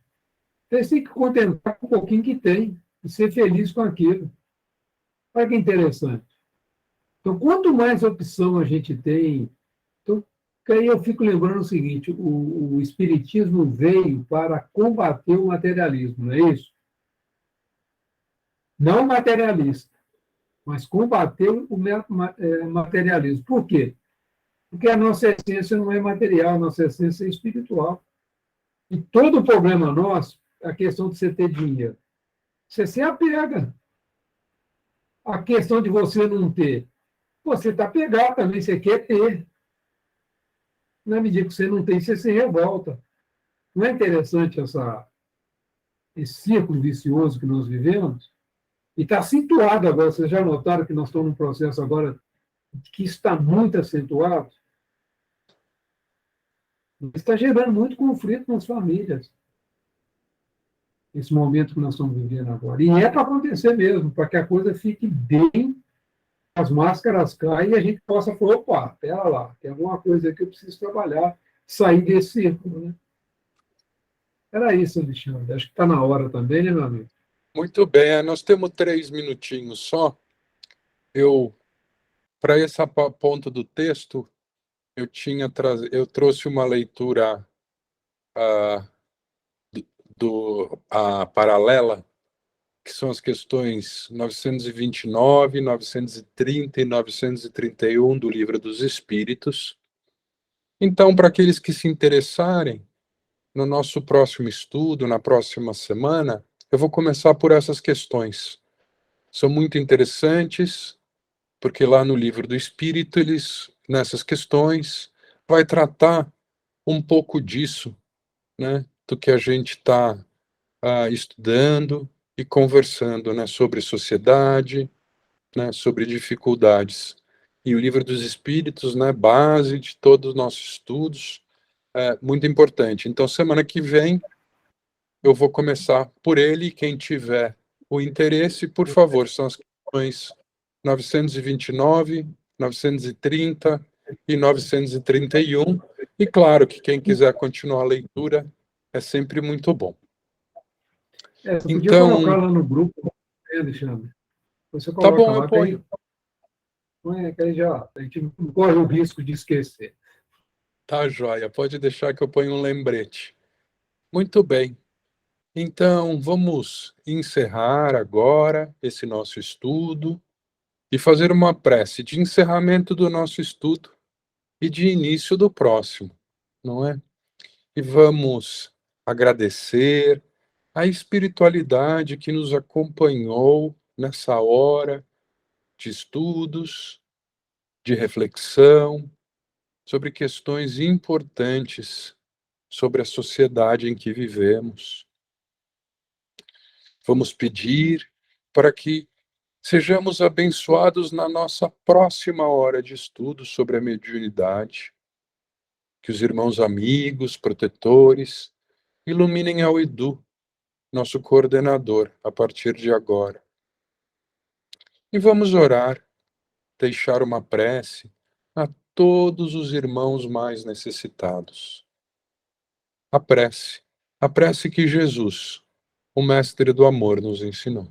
Eles têm que contentar com o pouquinho que tem e ser feliz com aquilo. Olha que interessante. Então, quanto mais opção a gente tem, então, aí eu fico lembrando o seguinte, o Espiritismo veio para combater o materialismo, não é isso? Não materialista, mas combater o materialismo. Por quê? Porque a nossa essência não é material, a nossa essência é espiritual. E todo o problema nosso é a questão de você ter dinheiro. Você se apega. A questão de você não ter. Você está pegado também, você quer ter. Na medida que você não tem, você se revolta. Não é interessante esse círculo vicioso que nós vivemos? E está acentuado agora. Vocês já notaram que nós estamos num processo agora que está muito acentuado? Está gerando muito conflito nas famílias, esse momento que nós estamos vivendo agora. E é para acontecer mesmo, para que a coisa fique bem, as máscaras caem e a gente possa falar, opa, pera lá, tem alguma coisa aí que eu preciso trabalhar, sair desse círculo, né? Era isso, Alexandre. Acho que está na hora também, né, meu amigo? Muito bem, nós temos 3 minutinhos só. Para essa ponta do texto, eu trouxe uma leitura ah, paralela, que são as questões 929, 930 e 931 do Livro dos Espíritos. Então, para aqueles que se interessarem, no nosso próximo estudo, na próxima semana, eu vou começar por essas questões. São muito interessantes, porque lá no Livro do Espírito, nessas questões, vai tratar um pouco disso, né, do que a gente está estudando e conversando, né, sobre sociedade, né, sobre dificuldades. E o Livro dos Espíritos, né, base de todos os nossos estudos, é muito importante. Então, semana que vem, eu vou começar por ele. Quem tiver o interesse, por favor, são as questões 929, 930 e 931. E claro que quem quiser continuar a leitura é sempre muito bom. Você podia Então, colocar lá no grupo, né, Alexandre? Você tá coloca bom, eu lá, ponho. que aí já a gente não corre o risco de esquecer. Tá joia, pode deixar que eu ponha um lembrete. Muito bem. Então, vamos encerrar agora esse nosso estudo e fazer uma prece de encerramento do nosso estudo e de início do próximo, não é? E vamos agradecer a espiritualidade que nos acompanhou nessa hora de estudos, de reflexão sobre questões importantes sobre a sociedade em que vivemos. Vamos pedir para que sejamos abençoados na nossa próxima hora de estudo sobre a mediunidade, que os irmãos amigos, protetores, iluminem ao Edu, nosso coordenador, a partir de agora. E vamos orar, deixar uma prece a todos os irmãos mais necessitados. A prece que Jesus, o Mestre do Amor, nos ensinou.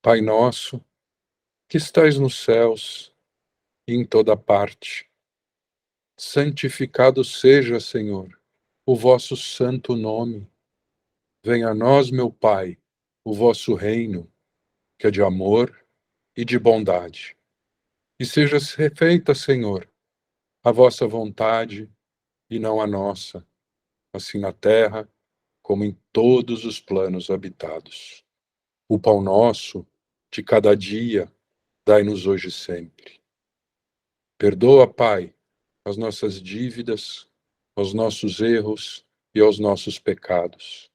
Pai nosso, que estais nos céus e em toda parte, santificado seja, Senhor, o vosso santo nome. Venha a nós, meu Pai, o vosso reino, que é de amor e de bondade. E seja feita, Senhor, a vossa vontade e não a nossa, assim na terra como em todos os planos habitados. O pão nosso de cada dia dai-nos hoje sempre. Perdoa, Pai, as nossas dívidas, aos nossos erros e aos nossos pecados,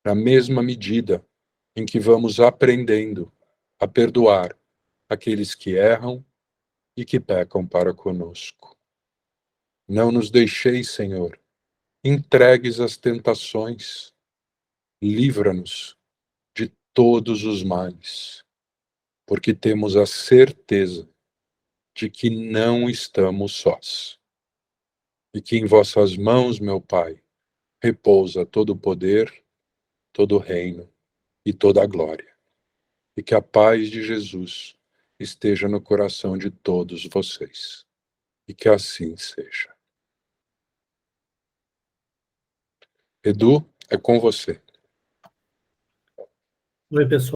na mesma medida em que vamos aprendendo a perdoar aqueles que erram e que pecam para conosco. Não nos deixeis, Senhor, entregues às tentações, livra-nos de todos os males, porque temos a certeza de que não estamos sós, e que em vossas mãos, meu Pai, repousa todo o poder, todo o reino e toda a glória. E que a paz de Jesus esteja no coração de todos vocês. E que assim seja. Edu, é com você. Oi, pessoal.